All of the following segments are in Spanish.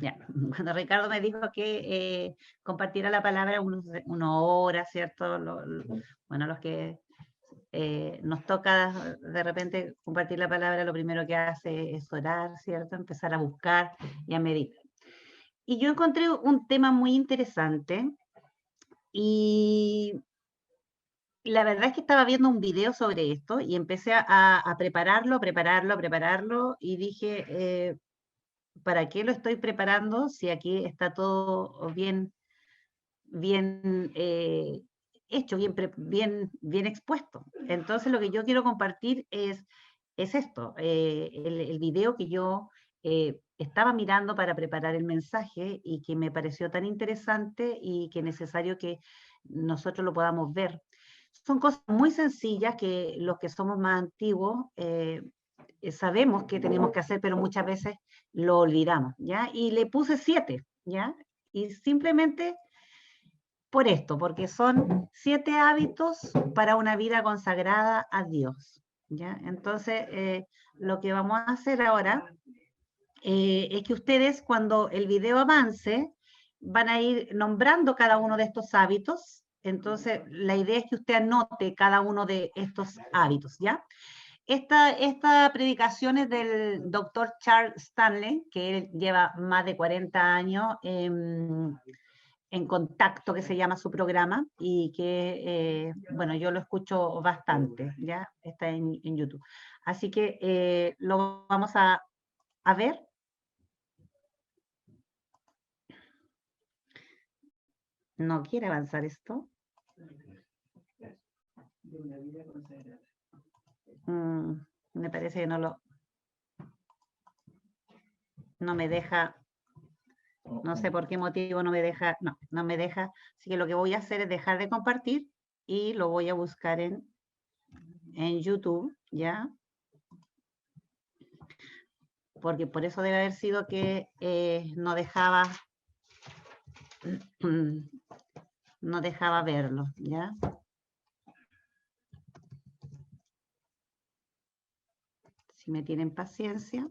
Ya. Cuando Ricardo me dijo que compartiera la palabra una hora, ¿cierto? Bueno, los que nos toca de repente compartir la palabra, lo primero que hace es orar, ¿cierto? Empezar a buscar y a meditar. Y yo encontré un tema muy interesante y la verdad es que estaba viendo un video sobre esto y empecé a prepararlo y dije, ¿para qué lo estoy preparando si aquí está todo bien hecho, bien expuesto? Entonces lo que yo quiero compartir es esto, el video que yo estaba mirando para preparar el mensaje y que me pareció tan interesante y que es necesario que nosotros lo podamos ver. Son cosas muy sencillas que los que somos más antiguos sabemos que tenemos que hacer, pero muchas veces lo olvidamos, ¿ya? Y le puse 7, ¿ya? Y simplemente por esto, porque son 7 hábitos para una vida consagrada a Dios, ¿ya? Entonces, lo que vamos a hacer ahora es que ustedes, cuando el video avance, van a ir nombrando cada uno de estos hábitos. Entonces, la idea es que usted anote cada uno de estos hábitos, ¿ya? Esta predicación es del doctor Charles Stanley, que él lleva más de 40 años en contacto, que se llama su programa, y que, bueno, yo lo escucho bastante, ¿ya? Está en YouTube. Así que lo vamos a ver. ¿No quiere avanzar esto? Mm, me parece que no me deja, no sé por qué motivo no me deja, no me deja. Así que lo que voy a hacer es dejar de compartir y lo voy a buscar en YouTube, ¿ya? Porque por eso debe haber sido que no dejaba verlo, ¿ya? Si me tienen paciencia.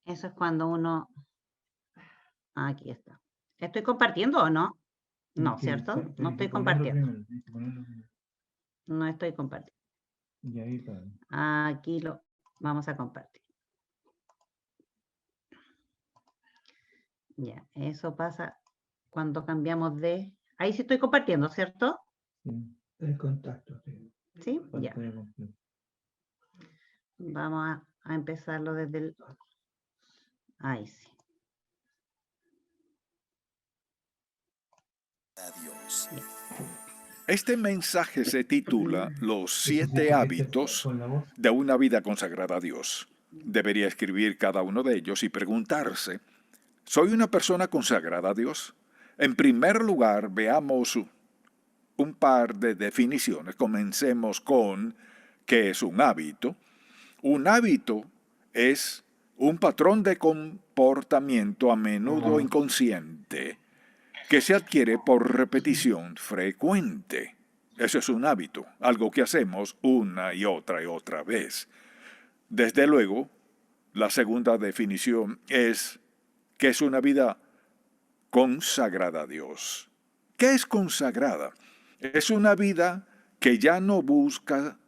Eso es cuando uno... Aquí está. ¿Estoy compartiendo o no? No, ¿cierto? No estoy compartiendo. No estoy compartiendo. Aquí lo vamos a compartir. Ya, eso pasa cuando cambiamos de... Ahí sí estoy compartiendo, ¿cierto? El contacto. Sí, ya. Vamos a empezarlo desde el... Ahí sí. Adiós. Este mensaje se titula Los 7 hábitos de una vida consagrada a Dios. Debería escribir cada uno de ellos y preguntarse, ¿soy una persona consagrada a Dios? En primer lugar, veamos un par de definiciones. Comencemos con ¿qué es un hábito? Un hábito es un patrón de comportamiento a menudo inconsciente que se adquiere por repetición frecuente. Eso es un hábito, algo que hacemos una y otra vez. Desde luego, la segunda definición es que es una vida consagrada a Dios. ¿Qué es consagrada? Es una vida que ya no busca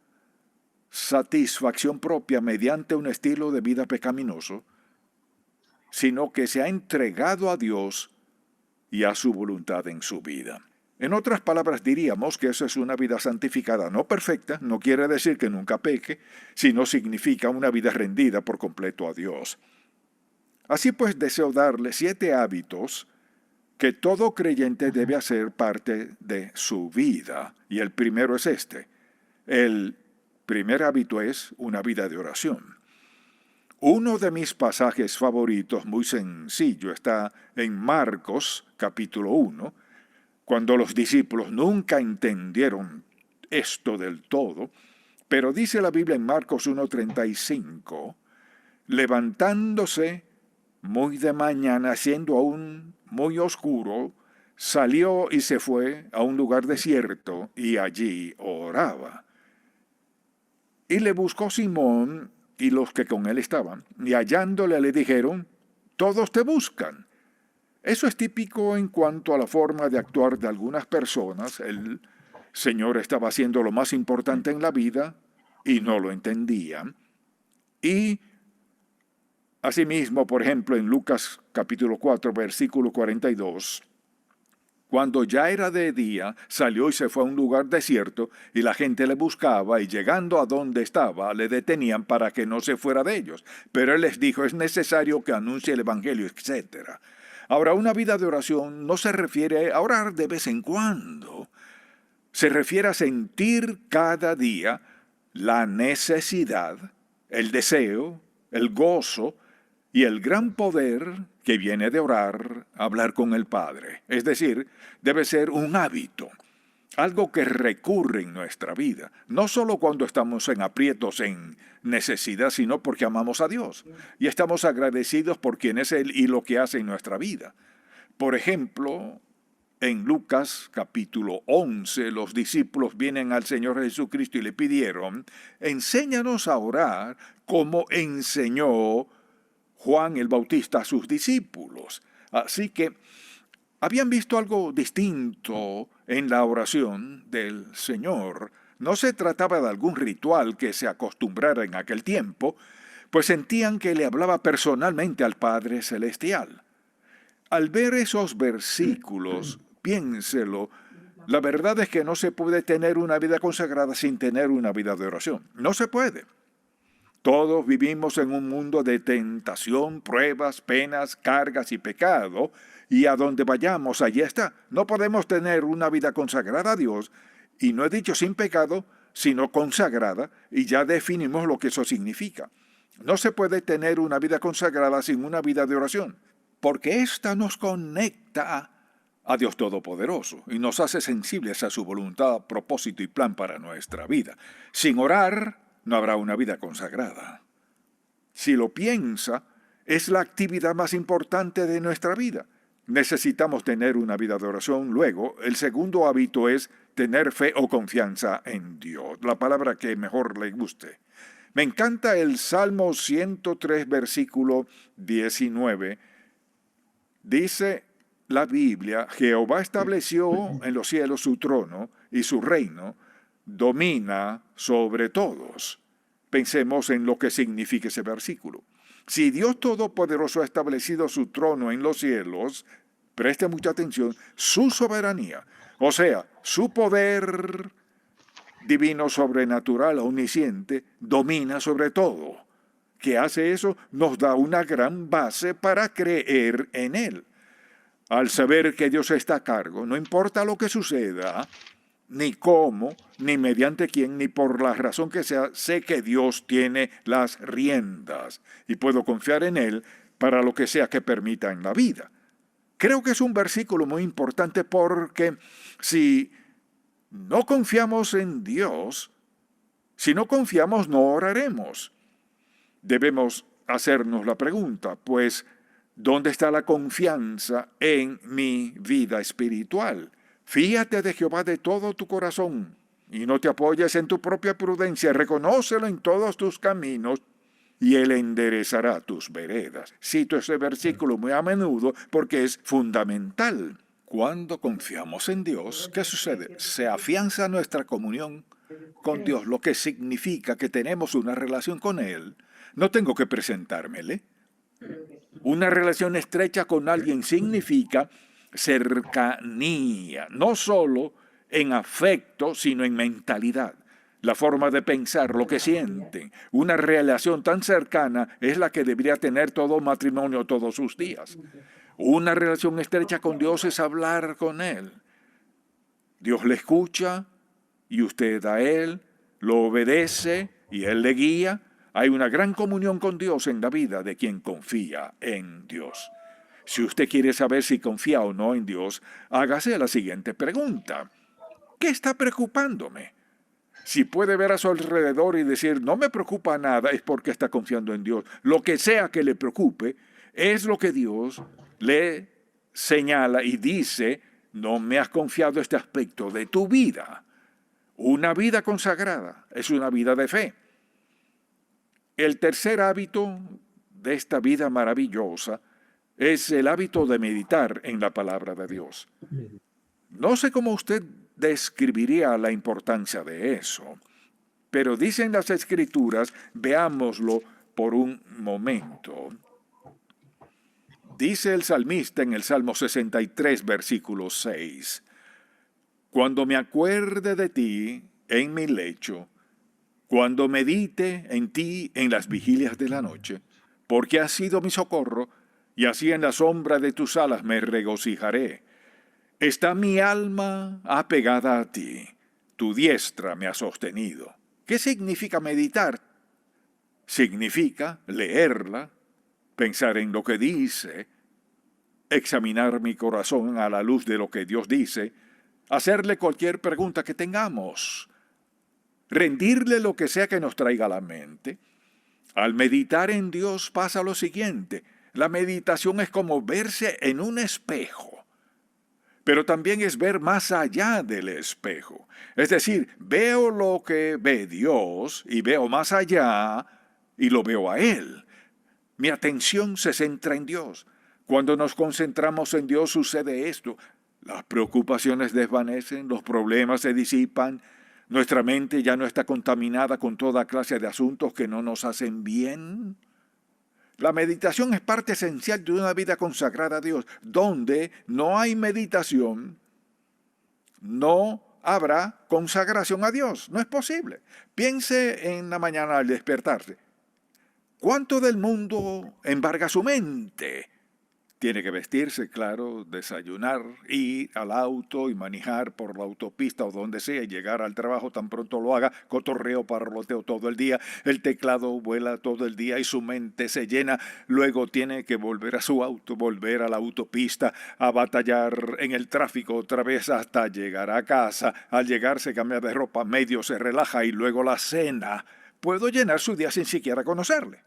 satisfacción propia mediante un estilo de vida pecaminoso, sino que se ha entregado a Dios y a su voluntad en su vida. En otras palabras, diríamos que eso es una vida santificada, no perfecta, no quiere decir que nunca peque, sino significa una vida rendida por completo a Dios. Así pues, deseo darle 7 hábitos que todo creyente debe hacer parte de su vida. Y el primero es este. El primer hábito es una vida de oración. Uno de mis pasajes favoritos, muy sencillo, está en Marcos, capítulo 1, cuando los discípulos nunca entendieron esto del todo, pero dice la Biblia en Marcos 1:35, levantándose muy de mañana, siendo aún muy oscuro, salió y se fue a un lugar desierto y allí oraba. Y le buscó Simón y los que con él estaban, y hallándole le dijeron, todos te buscan. Eso es típico en cuanto a la forma de actuar de algunas personas. El Señor estaba haciendo lo más importante en la vida y no lo entendían. Y asimismo, por ejemplo, en Lucas capítulo 4, versículo 42, cuando ya era de día, salió y se fue a un lugar desierto, y la gente le buscaba, y llegando a donde estaba, le detenían para que no se fuera de ellos. Pero él les dijo, es necesario que anuncie el evangelio, etc. Ahora, una vida de oración no se refiere a orar de vez en cuando. Se refiere a sentir cada día la necesidad, el deseo, el gozo y el gran poder que viene de orar, hablar con el Padre. Es decir, debe ser un hábito, algo que recurre en nuestra vida, no solo cuando estamos en aprietos, en necesidad, sino porque amamos a Dios y estamos agradecidos por quien es Él y lo que hace en nuestra vida. Por ejemplo, en Lucas capítulo 11, los discípulos vienen al Señor Jesucristo y le pidieron, enséñanos a orar como enseñó Juan el Bautista a sus discípulos. Así que habían visto algo distinto en la oración del Señor. No se trataba de algún ritual que se acostumbrara en aquel tiempo, pues sentían que le hablaba personalmente al Padre Celestial. Al ver esos versículos, piénselo, la verdad es que no se puede tener una vida consagrada sin tener una vida de oración. No se puede. Todos vivimos en un mundo de tentación, pruebas, penas, cargas y pecado, y a donde vayamos, allí está. No podemos tener una vida consagrada a Dios, y no he dicho sin pecado, sino consagrada, y ya definimos lo que eso significa. No se puede tener una vida consagrada sin una vida de oración, porque ésta nos conecta a Dios Todopoderoso y nos hace sensibles a su voluntad, propósito y plan para nuestra vida. Sin orar, no habrá una vida consagrada. Si lo piensa, es la actividad más importante de nuestra vida. Necesitamos tener una vida de oración. Luego, el segundo hábito es tener fe o confianza en Dios, la palabra que mejor le guste. Me encanta el Salmo 103, versículo 19. Dice la Biblia, Jehová estableció en los cielos su trono y su reino domina sobre todos. Pensemos en lo que significa ese versículo. Si Dios Todopoderoso ha establecido su trono en los cielos, preste mucha atención, su soberanía, o sea, su poder divino, sobrenatural, omnisciente, domina sobre todo. ¿Qué hace eso? Nos da una gran base para creer en Él. Al saber que Dios está a cargo, no importa lo que suceda, ni cómo, ni mediante quién, ni por la razón que sea, sé que Dios tiene las riendas y puedo confiar en Él para lo que sea que permita en la vida. Creo que es un versículo muy importante porque si no confiamos en Dios, si no confiamos, no oraremos. Debemos hacernos la pregunta, pues, ¿dónde está la confianza en mi vida espiritual? Fíate de Jehová de todo tu corazón y no te apoyes en tu propia prudencia. Reconócelo en todos tus caminos y Él enderezará tus veredas. Cito ese versículo muy a menudo porque es fundamental. Cuando confiamos en Dios, ¿qué sucede? Se afianza nuestra comunión con Dios, lo que significa que tenemos una relación con Él. No tengo que presentármele. Una relación estrecha con alguien significa cercanía, no solo en afecto, sino en mentalidad, la forma de pensar, lo que sienten. Una relación tan cercana es la que debería tener todo matrimonio todos sus días. Una relación estrecha con Dios es hablar con Él. Dios le escucha y usted a Él, lo obedece y Él le guía. Hay una gran comunión con Dios en la vida de quien confía en Dios. Si usted quiere saber si confía o no en Dios, hágase la siguiente pregunta. ¿Qué está preocupándome? Si puede ver a su alrededor y decir, no me preocupa nada, es porque está confiando en Dios. Lo que sea que le preocupe, es lo que Dios le señala y dice no me has confiado este aspecto de tu vida. Una vida consagrada es una vida de fe. El tercer hábito de esta vida maravillosa es el hábito de meditar en la palabra de Dios. No sé cómo usted describiría la importancia de eso, pero dicen las Escrituras, veámoslo por un momento. Dice el salmista en el Salmo 63, versículo 6, cuando me acuerde de ti en mi lecho, cuando medite en ti en las vigilias de la noche, porque has sido mi socorro, y así en la sombra de tus alas me regocijaré. Está mi alma apegada a ti, tu diestra me ha sostenido. ¿Qué significa meditar? Significa leerla, pensar en lo que dice, examinar mi corazón a la luz de lo que Dios dice, hacerle cualquier pregunta que tengamos, rendirle lo que sea que nos traiga a la mente. Al meditar en Dios pasa lo siguiente: la meditación es como verse en un espejo, pero también es ver más allá del espejo. Es decir, veo lo que ve Dios y veo más allá y lo veo a Él. Mi atención se centra en Dios. Cuando nos concentramos en Dios sucede esto: las preocupaciones desvanecen, los problemas se disipan, nuestra mente ya no está contaminada con toda clase de asuntos que no nos hacen bien. La meditación es parte esencial de una vida consagrada a Dios. Donde no hay meditación, no habrá consagración a Dios. No es posible. Piense en la mañana al despertarse. ¿Cuánto del mundo embarga su mente? Tiene que vestirse, claro, desayunar, ir al auto y manejar por la autopista o donde sea, y llegar al trabajo tan pronto lo haga, cotorreo, parloteo todo el día, el teclado vuela todo el día y su mente se llena. Luego tiene que volver a su auto, volver a la autopista, a batallar en el tráfico otra vez hasta llegar a casa. Al llegar se cambia de ropa, medio se relaja y luego la cena. Puedo llenar su día sin siquiera conocerle,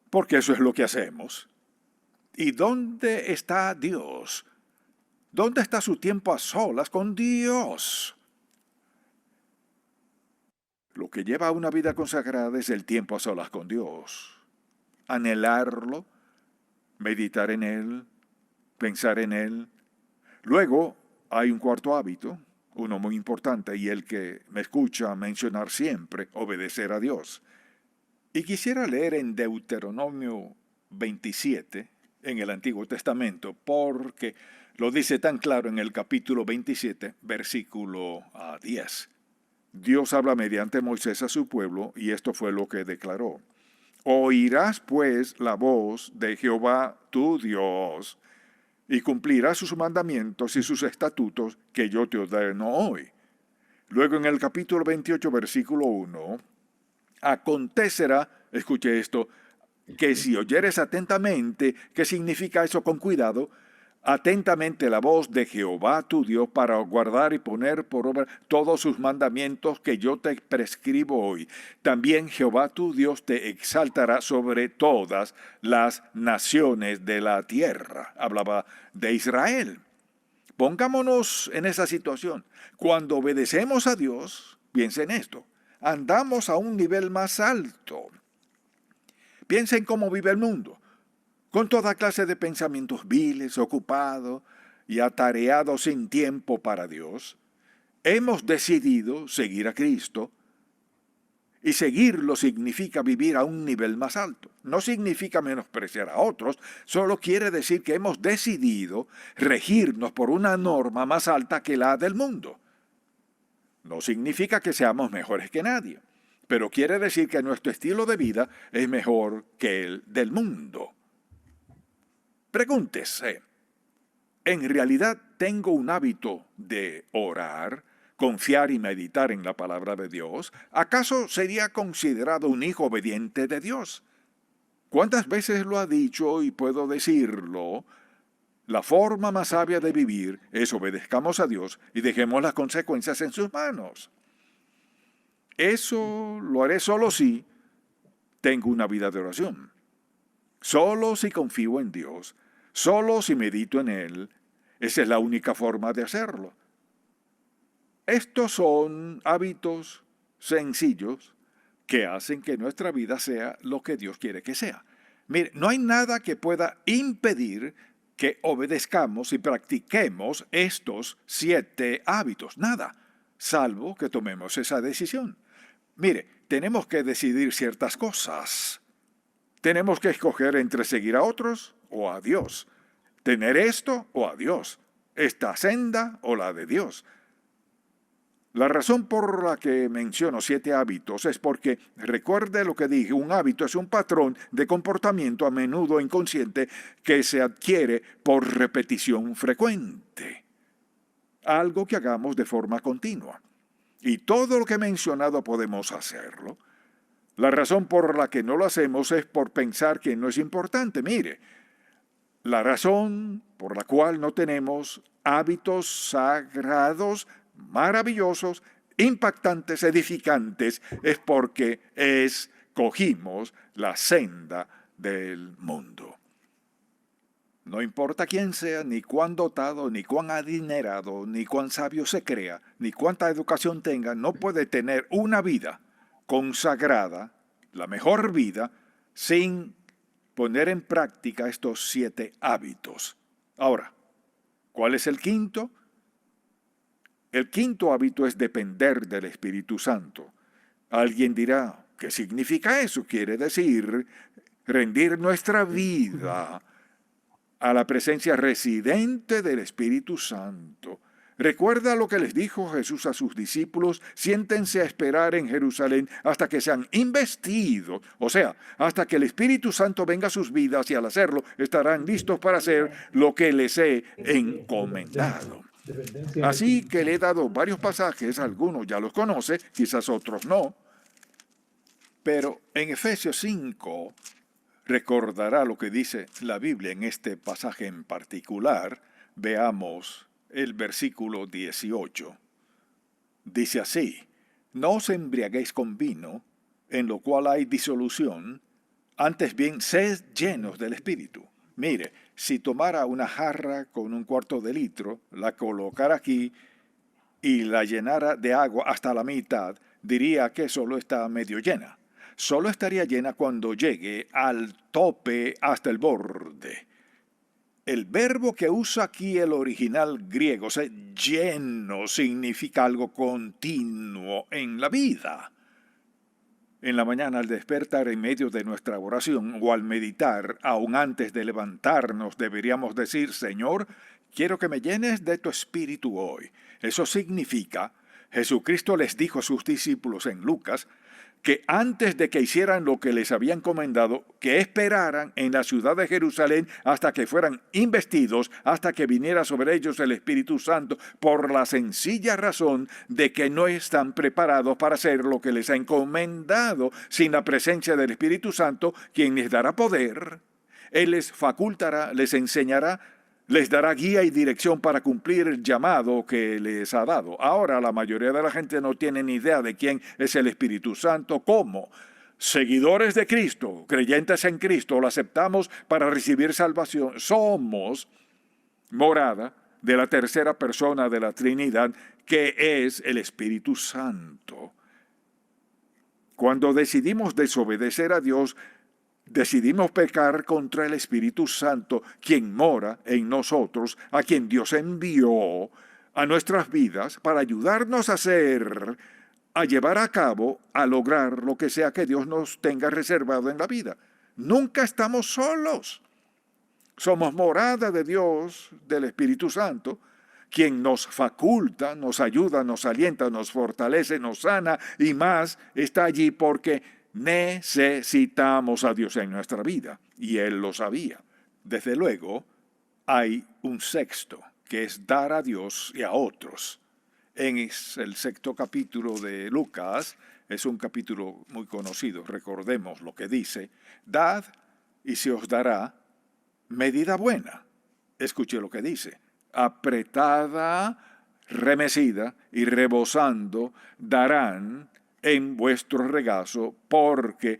porque eso es lo que hacemos. ¿Y dónde está Dios? ¿Dónde está su tiempo a solas con Dios? Lo que lleva a una vida consagrada es el tiempo a solas con Dios. Anhelarlo, meditar en Él, pensar en Él. Luego hay un cuarto hábito, uno muy importante y el que me escucha mencionar siempre: obedecer a Dios. Y quisiera leer en Deuteronomio 27, en el Antiguo Testamento, porque lo dice tan claro en el capítulo 27, versículo 10. Dios habla mediante Moisés a su pueblo, y esto fue lo que declaró: oirás pues la voz de Jehová tu Dios, y cumplirás sus mandamientos y sus estatutos que yo te ordeno hoy. Luego en el capítulo 28, versículo 1, acontecerá, escuche esto, que si oyeres atentamente, ¿qué significa eso con cuidado? Atentamente la voz de Jehová tu Dios para guardar y poner por obra todos sus mandamientos que yo te prescribo hoy. También Jehová tu Dios te exaltará sobre todas las naciones de la tierra. Hablaba de Israel. Pongámonos en esa situación. Cuando obedecemos a Dios, piensen esto, andamos a un nivel más alto. Piensen cómo vive el mundo, con toda clase de pensamientos viles, ocupado y atareado sin tiempo para Dios. Hemos decidido seguir a Cristo, y seguirlo significa vivir a un nivel más alto. No significa menospreciar a otros, solo quiere decir que hemos decidido regirnos por una norma más alta que la del mundo. No significa que seamos mejores que nadie, pero quiere decir que nuestro estilo de vida es mejor que el del mundo. Pregúntese, ¿en realidad tengo un hábito de orar, confiar y meditar en la palabra de Dios? ¿Acaso sería considerado un hijo obediente de Dios? ¿Cuántas veces lo ha dicho y puedo decirlo? La forma más sabia de vivir es obedezcamos a Dios y dejemos las consecuencias en sus manos. Eso lo haré solo si tengo una vida de oración, solo si confío en Dios, solo si medito en Él Esa es la única forma de hacerlo. Estos son hábitos sencillos que hacen que nuestra vida sea lo que Dios quiere que sea. Mire, no hay nada que pueda impedir que obedezcamos y practiquemos estos 7 hábitos. Nada, salvo que tomemos esa decisión. Mire, tenemos que decidir ciertas cosas. Tenemos que escoger entre seguir a otros o a Dios. Tener esto o a Dios. Esta senda o la de Dios. La razón por la que menciono 7 hábitos es porque, recuerde lo que dije, un hábito es un patrón de comportamiento a menudo inconsciente que se adquiere por repetición frecuente. Algo que hagamos de forma continua. Y todo lo que he mencionado podemos hacerlo. La razón por la que no lo hacemos es por pensar que no es importante. Mire, la razón por la cual no tenemos hábitos sagrados, maravillosos, impactantes, edificantes, es porque escogimos la senda del mundo. No importa quién sea, ni cuán dotado, ni cuán adinerado, ni cuán sabio se crea, ni cuánta educación tenga, no puede tener una vida consagrada, la mejor vida, sin poner en práctica estos 7 hábitos. Ahora, ¿cuál es el quinto? El quinto hábito es depender del Espíritu Santo. Alguien dirá, ¿qué significa eso? Quiere decir rendir nuestra vida a la presencia residente del Espíritu Santo. Recuerda lo que les dijo Jesús a sus discípulos: siéntense a esperar en Jerusalén hasta que sean investidos, o sea, hasta que el Espíritu Santo venga a sus vidas, y al hacerlo estarán listos para hacer lo que les he encomendado. Así que le he dado varios pasajes, algunos ya los conoce, quizás otros no, pero en Efesios 5 recordará lo que dice la Biblia en este pasaje en particular. Veamos el versículo 18. Dice así: no os embriaguéis con vino, en lo cual hay disolución, antes bien sed llenos del Espíritu. Mire, si tomara una jarra con 1/4 de litro, la colocara aquí y la llenara de agua hasta la mitad, diría que solo está medio llena. Solo estaría llena cuando llegue al tope hasta el borde. El verbo que usa aquí el original griego, ser lleno, significa algo continuo en la vida. En la mañana, al despertar, en medio de nuestra oración, o al meditar, aún antes de levantarnos, deberíamos decir: Señor, quiero que me llenes de tu Espíritu hoy. Eso significa, Jesucristo les dijo a sus discípulos en Lucas, que antes de que hicieran lo que les había encomendado, que esperaran en la ciudad de Jerusalén hasta que fueran investidos, hasta que viniera sobre ellos el Espíritu Santo, por la sencilla razón de que no están preparados para hacer lo que les ha encomendado sin la presencia del Espíritu Santo, quien les dará poder. Él les facultará, les enseñará, les dará guía y dirección para cumplir el llamado que les ha dado. Ahora, la mayoría de la gente no tiene ni idea de quién es el Espíritu Santo. ¿Cómo? Seguidores de Cristo, creyentes en Cristo, lo aceptamos para recibir salvación. Somos morada de la tercera persona de la Trinidad, que es el Espíritu Santo. Cuando decidimos desobedecer a Dios, decidimos pecar contra el Espíritu Santo, quien mora en nosotros, a quien Dios envió a nuestras vidas para ayudarnos a llevar a cabo, a lograr lo que sea que Dios nos tenga reservado en la vida. Nunca estamos solos. Somos morada de Dios, del Espíritu Santo, quien nos faculta, nos ayuda, nos alienta, nos fortalece, nos sana y más. Está allí porque necesitamos a Dios en nuestra vida, y Él lo sabía. Desde luego, hay un sexto, que es dar a Dios y a otros. En el 6º capítulo de Lucas, es un capítulo muy conocido, recordemos lo que dice: dad y se os dará medida buena. Escuche lo que dice: apretada, remecida y rebosando darán en vuestro regazo, porque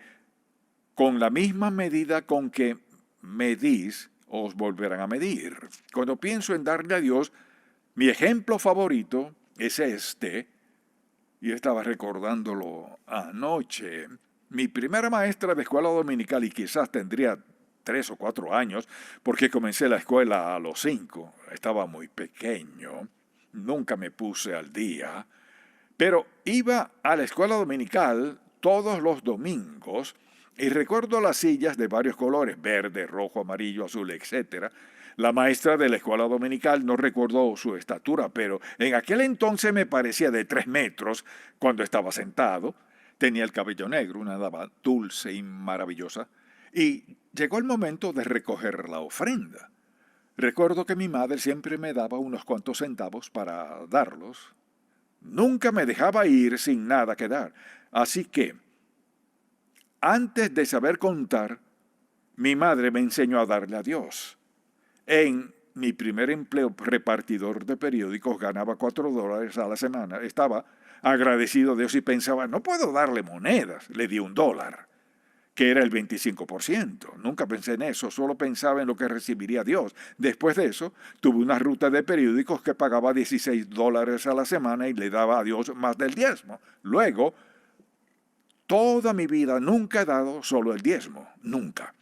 con la misma medida con que medís, os volverán a medir. Cuando pienso en darle a Dios, mi ejemplo favorito es este, y estaba recordándolo anoche. Mi primera maestra de escuela dominical, y quizás tendría 3 o 4 años, porque comencé la escuela a los 5, estaba muy pequeño, nunca me puse al día, pero iba a la escuela dominical todos los domingos, y recuerdo las sillas de varios colores, verde, rojo, amarillo, azul, etc. La maestra de la escuela dominical, no recuerdo su estatura, pero en aquel entonces me parecía de 3 metros cuando estaba sentado. Tenía el cabello negro, una dama dulce y maravillosa. Y llegó el momento de recoger la ofrenda. Recuerdo que mi madre siempre me daba unos cuantos centavos para darlos. Nunca me dejaba ir sin nada que dar. Así que, antes de saber contar, mi madre me enseñó a darle a Dios. En mi primer empleo repartidor de periódicos ganaba $4 a la semana. Estaba agradecido a Dios y pensaba, no puedo darle monedas. Le di $1, que era el 25%. Nunca pensé en eso, solo pensaba en lo que recibiría Dios. Después de eso, tuve una ruta de periódicos que pagaba $16 a la semana y le daba a Dios más del diezmo. Luego, toda mi vida nunca he dado solo el diezmo, nunca.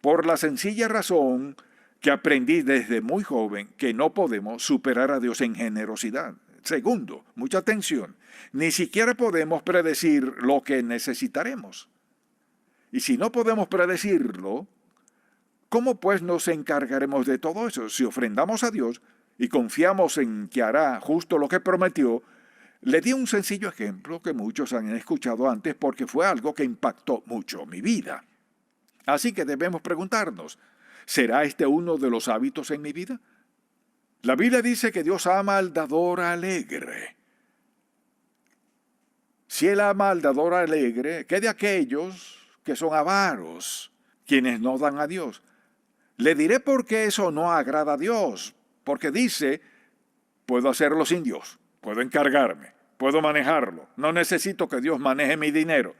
Por la sencilla razón que aprendí desde muy joven que no podemos superar a Dios en generosidad. Segundo, mucha atención, ni siquiera podemos predecir lo que necesitaremos. Y si no podemos predecirlo, ¿cómo pues nos encargaremos de todo eso? Si ofrendamos a Dios y confiamos en que hará justo lo que prometió, le di un sencillo ejemplo que muchos han escuchado antes porque fue algo que impactó mucho mi vida. Así que debemos preguntarnos, ¿será este uno de los hábitos en mi vida? La Biblia dice que Dios ama al dador alegre. Si Él ama al dador alegre, ¿qué de aquellos que son avaros, quienes no dan a Dios? Le diré por qué eso no agrada a Dios, porque dice, puedo hacerlo sin Dios, puedo encargarme, puedo manejarlo, no necesito que Dios maneje mi dinero.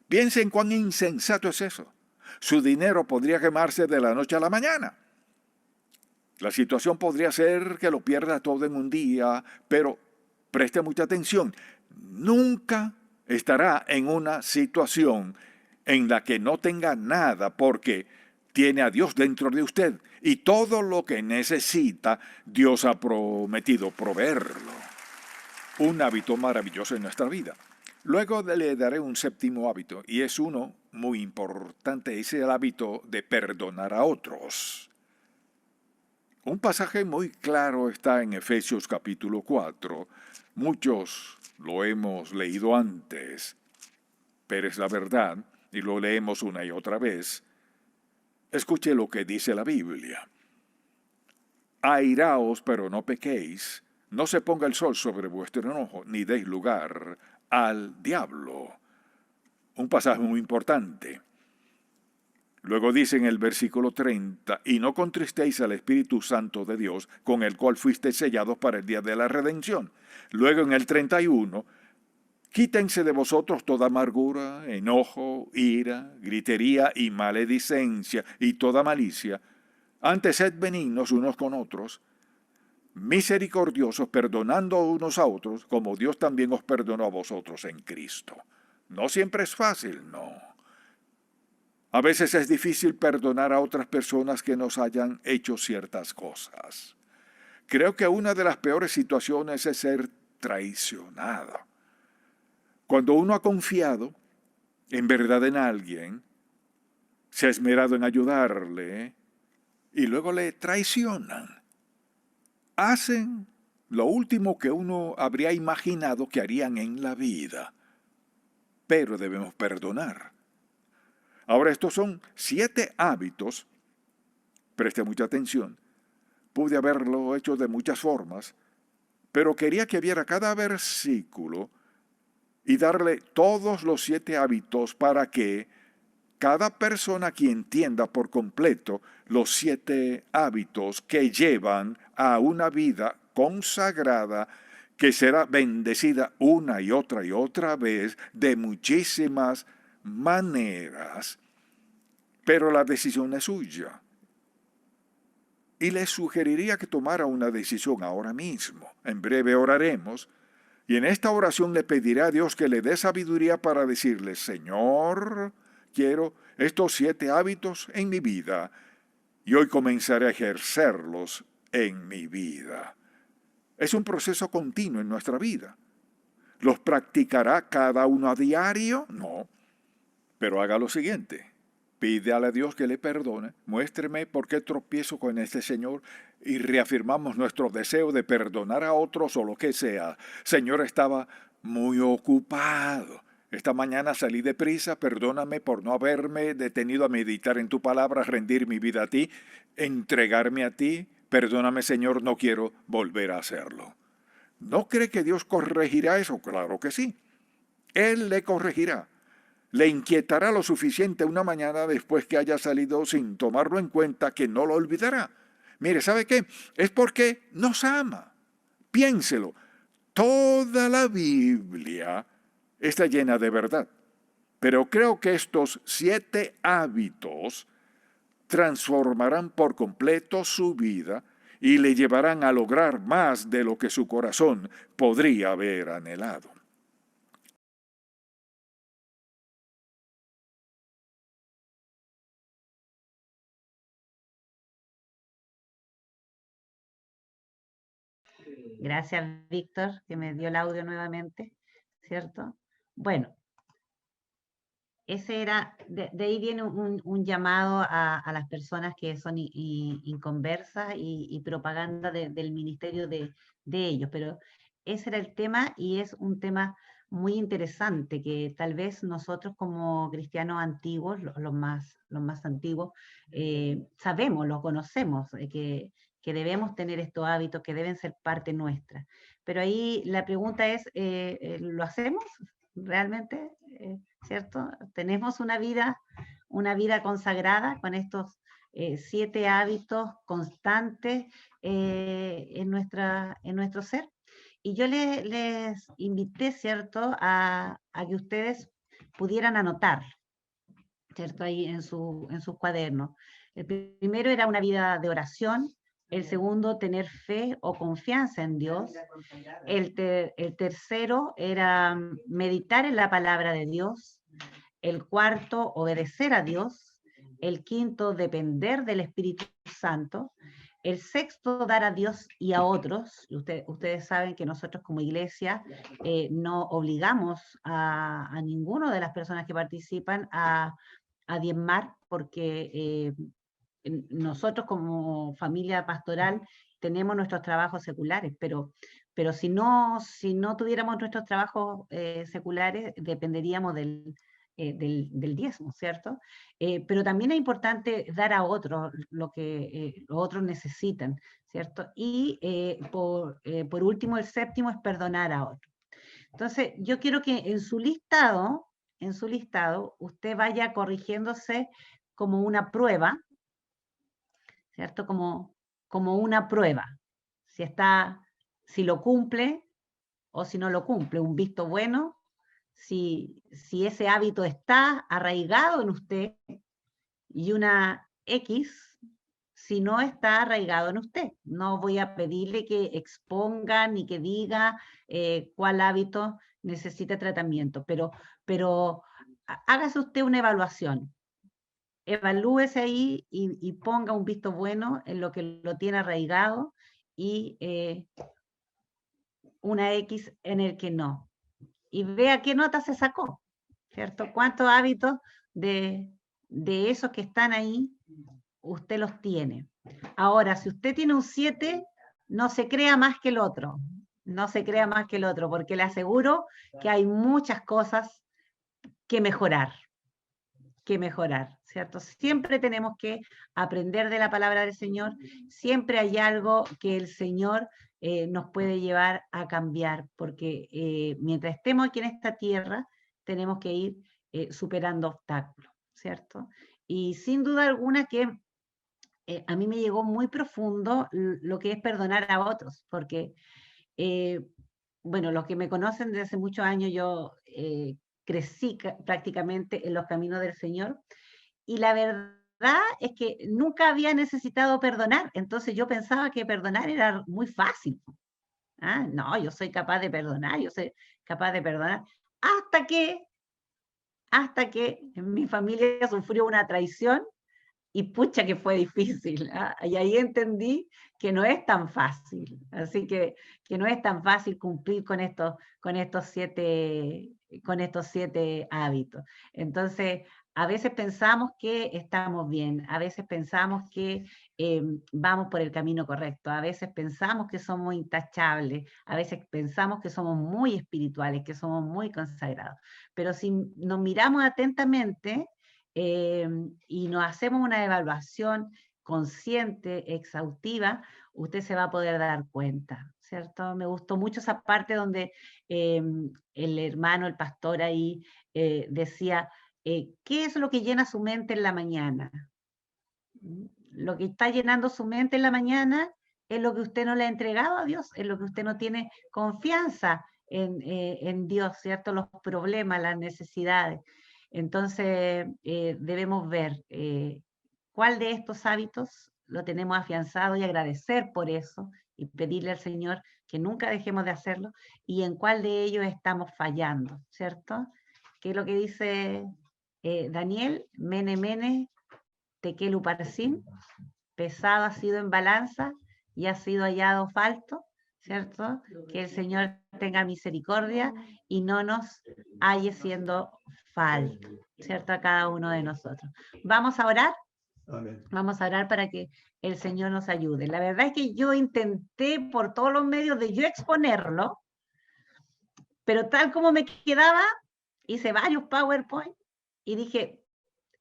Piensen cuán insensato es eso. Su dinero podría quemarse de la noche a la mañana. La situación podría ser que lo pierda todo en un día, pero preste mucha atención, nunca estará en una situación en la que no tenga nada porque tiene a Dios dentro de usted y todo lo que necesita Dios ha prometido proveerlo. Un hábito maravilloso en nuestra vida. Luego le daré un séptimo hábito y es uno muy importante, es el hábito de perdonar a otros. Un pasaje muy claro está en Efesios capítulo 4. Muchos lo hemos leído antes, pero es la verdad y lo leemos una y otra vez. Escuche lo que dice la Biblia. Airaos, pero no pequéis. No se ponga el sol sobre vuestro enojo, ni deis lugar al diablo. Un pasaje muy importante. Luego dice en el versículo 30, y no contristéis al Espíritu Santo de Dios, con el cual fuisteis sellados para el día de la redención. Luego en el 31, quítense de vosotros toda amargura, enojo, ira, gritería y maledicencia y toda malicia. Antes sed benignos unos con otros, misericordiosos, perdonando unos a otros, como Dios también os perdonó a vosotros en Cristo. No siempre es fácil, no. A veces es difícil perdonar a otras personas que nos hayan hecho ciertas cosas. Creo que una de las peores situaciones es ser traicionado. Cuando uno ha confiado en verdad en alguien, se ha esmerado en ayudarle y luego le traicionan. Hacen lo último que uno habría imaginado que harían en la vida, pero debemos perdonar. Ahora, estos son 7 hábitos, preste mucha atención, pude haberlo hecho de muchas formas, pero quería que viera cada versículo y darle todos los 7 hábitos para que cada persona aquí entienda por completo los 7 hábitos que llevan a una vida consagrada que será bendecida una y otra vez de muchísimas maneras, pero la decisión es suya. y le sugeriría que tomara una decisión ahora mismo. En breve oraremos, y en esta oración le pedirá a Dios que le dé sabiduría para decirle: Señor, quiero estos 7 hábitos en mi vida, y hoy comenzaré a ejercerlos en mi vida. Es un proceso continuo en nuestra vida. ¿Los practicará cada uno a diario? No. Pero haga lo siguiente. Pídale a Dios que le perdone. Muéstreme por qué tropiezo con este Señor, y reafirmamos nuestro deseo de perdonar a otros o lo que sea. Señor, estaba muy ocupado. Esta mañana salí deprisa. Perdóname por no haberme detenido a meditar en tu palabra, rendir mi vida a ti, entregarme a ti. Perdóname, Señor, no quiero volver a hacerlo. ¿No cree que Dios corregirá eso? Claro que sí. Él le corregirá. Le inquietará lo suficiente una mañana después que haya salido sin tomarlo en cuenta, que no lo olvidará. Mire, ¿sabe qué? Es porque nos ama. Piénselo. Toda la Biblia está llena de verdad. Pero creo que estos 7 hábitos transformarán por completo su vida y le llevarán a lograr más de lo que su corazón podría haber anhelado. Gracias, Víctor, que me dio el audio nuevamente, ¿cierto? Bueno, ese era, de ahí viene un llamado a las personas que son inconversas y propaganda del ministerio de ellos, pero ese era el tema, y es un tema muy interesante que tal vez nosotros como cristianos antiguos, los más antiguos, sabemos, lo conocemos, que debemos tener estos hábitos, que deben ser parte nuestra. Pero ahí la pregunta es, ¿lo hacemos realmente? ¿Cierto? Tenemos una vida consagrada con estos 7 hábitos constantes en nuestro ser. Y yo les invité, ¿cierto?, a que ustedes pudieran anotar, ¿cierto?, ahí en sus cuadernos. El primero era una vida de oración. El segundo, tener fe o confianza en Dios. El tercero era meditar en la palabra de Dios. El cuarto, obedecer a Dios. El quinto, depender del Espíritu Santo. El sexto, dar a Dios y a otros. Ustedes saben que nosotros como iglesia no obligamos a ninguna de las personas que participan a diezmar, porque nosotros como familia pastoral tenemos nuestros trabajos seculares, pero si no tuviéramos nuestros trabajos seculares, dependeríamos del diezmo, ¿cierto? Pero también es importante dar a otros lo que los otros necesitan, ¿cierto? Y por último, el séptimo es perdonar a otros. Entonces, yo quiero que en su listado, usted vaya corrigiéndose como una prueba, ¿cierto? Como una prueba. Si lo cumple o si no lo cumple, un visto bueno, si ese hábito está arraigado en usted, y una X si no está arraigado en usted. No voy a pedirle que exponga ni que diga cuál hábito necesita tratamiento, pero hágase usted una evaluación. Evalúese ahí y ponga un visto bueno en lo que lo tiene arraigado, y una X en el que no. Y vea qué nota se sacó, ¿cierto? ¿Cuántos hábitos de esos que están ahí usted los tiene? Ahora, si usted tiene un 7, no se crea más que el otro. No se crea más que el otro, porque le aseguro que hay muchas cosas que mejorar, ¿cierto? Siempre tenemos que aprender de la palabra del Señor, siempre hay algo que el Señor nos puede llevar a cambiar, porque mientras estemos aquí en esta tierra, tenemos que ir superando obstáculos, ¿cierto? Y sin duda alguna que a mí me llegó muy profundo lo que es perdonar a otros, porque, bueno, los que me conocen desde hace muchos años, yo crecí prácticamente en los caminos del Señor, y la verdad es que nunca había necesitado perdonar, entonces yo pensaba que perdonar era muy fácil. ¿Ah? No, yo soy capaz de perdonar, yo soy capaz de perdonar, hasta que, hasta que mi familia sufrió una traición y pucha que fue difícil. ¿Ah? Y ahí entendí que no es tan fácil. Así que no es tan fácil cumplir con estos siete hábitos. Entonces, a veces pensamos que estamos bien, a veces pensamos que vamos por el camino correcto, a veces pensamos que somos intachables, a veces pensamos que somos muy espirituales, que somos muy consagrados. Pero si nos miramos atentamente, y nos hacemos una evaluación consciente, exhaustiva, usted se va a poder dar cuenta, ¿cierto? Me gustó mucho esa parte donde el hermano, el pastor ahí decía, ¿qué es lo que llena su mente en la mañana? Lo que está llenando su mente en la mañana es lo que usted no le ha entregado a Dios, es lo que usted no tiene confianza en Dios, ¿cierto? Los problemas, las necesidades. Entonces, debemos ver cuál de estos hábitos lo tenemos afianzado y agradecer por eso y pedirle al Señor que nunca dejemos de hacerlo y en cuál de ellos estamos fallando, ¿cierto? ¿Qué es lo que dice Daniel? Mene, mene, tekel uparsin, pesado ha sido en balanza y ha sido hallado falto, ¿cierto? Que el Señor tenga misericordia y no nos halle siendo falto, ¿cierto? A cada uno de nosotros. Vamos a orar. Amén. Vamos a orar para que el Señor nos ayude. La verdad es que yo intenté por todos los medios de yo exponerlo, pero tal como me quedaba, hice varios PowerPoint y dije,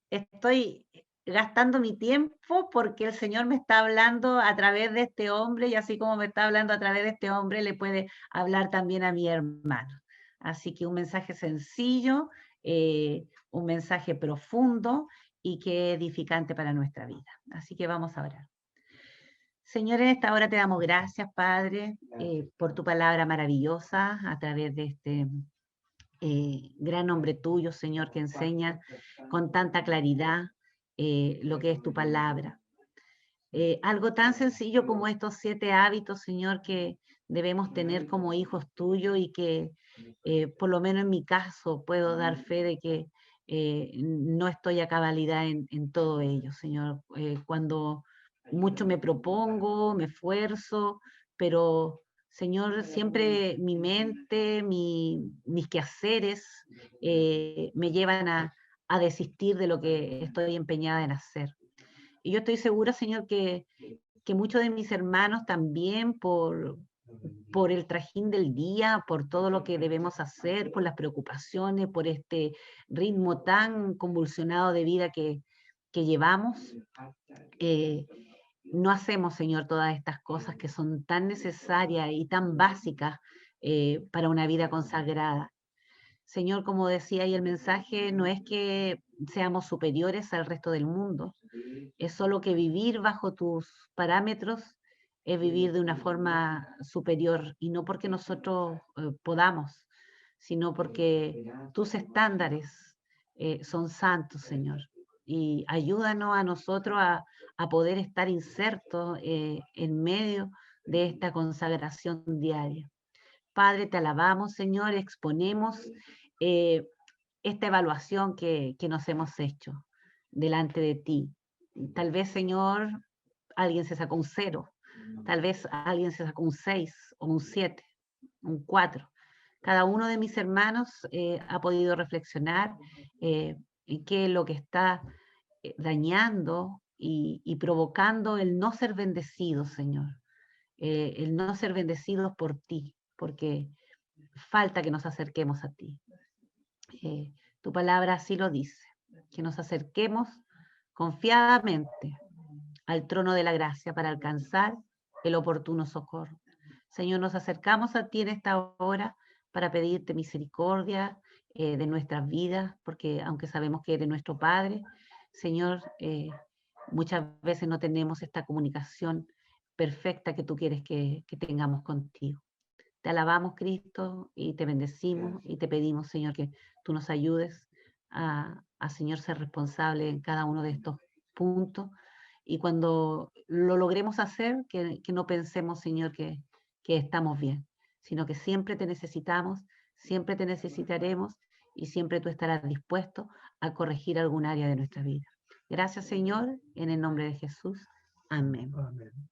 estoy gastando mi tiempo porque el Señor me está hablando a través de este hombre y así como me está hablando a través de este hombre, le puede hablar también a mi hermano. Así que un mensaje sencillo, un mensaje profundo y que edificante para nuestra vida. Así que vamos a orar. Señor, en esta hora te damos gracias, Padre, por tu palabra maravillosa a través de este gran hombre tuyo, Señor, que enseña con tanta claridad lo que es tu palabra. Algo tan sencillo como estos 7 hábitos, Señor, que debemos tener como hijos tuyos y que, por lo menos en mi caso, puedo dar fe de que no estoy a cabalidad en todo ello, Señor. Cuando mucho me propongo, me esfuerzo, pero Señor, siempre mi mente, mis quehaceres me llevan a desistir de lo que estoy empeñada en hacer. Y yo estoy segura, Señor, que muchos de mis hermanos también por el trajín del día, por todo lo que debemos hacer, por las preocupaciones, por este ritmo tan convulsionado de vida que llevamos, eh, no hacemos, Señor, todas estas cosas que son tan necesarias y tan básicas para una vida consagrada. Señor, como decía ahí el mensaje, no es que seamos superiores al resto del mundo, es solo que vivir bajo tus parámetros es vivir de una forma superior y no porque nosotros podamos, sino porque tus estándares son santos, Señor. Y ayúdanos a nosotros a poder estar insertos en medio de esta consagración diaria. Padre, te alabamos, Señor, exponemos eh, esta evaluación que nos hemos hecho delante de ti. Tal vez, Señor, alguien se sacó un 0, tal vez alguien se sacó un 6 o un 7, un 4. Cada uno de mis hermanos ha podido reflexionar en qué es lo que está dañando y provocando el no ser bendecido, Señor. El no ser bendecidos por ti, porque falta que nos acerquemos a ti. Tu palabra así lo dice, que nos acerquemos confiadamente al trono de la gracia para alcanzar el oportuno socorro. Señor, nos acercamos a ti en esta hora para pedirte misericordia de nuestras vidas, porque aunque sabemos que eres nuestro Padre, Señor, muchas veces no tenemos esta comunicación perfecta que tú quieres que tengamos contigo. Te alabamos, Cristo, y te bendecimos y te pedimos, Señor, que tú nos ayudes a Señor, ser responsable en cada uno de estos punto. Y cuando lo logremos hacer, que no pensemos, Señor, que estamos bien, sino que siempre te necesitamos, siempre te necesitaremos y siempre tú estarás dispuesto a corregir algún área de nuestra vida. Gracias, Señor, en el nombre de Jesús. Amén. Amén.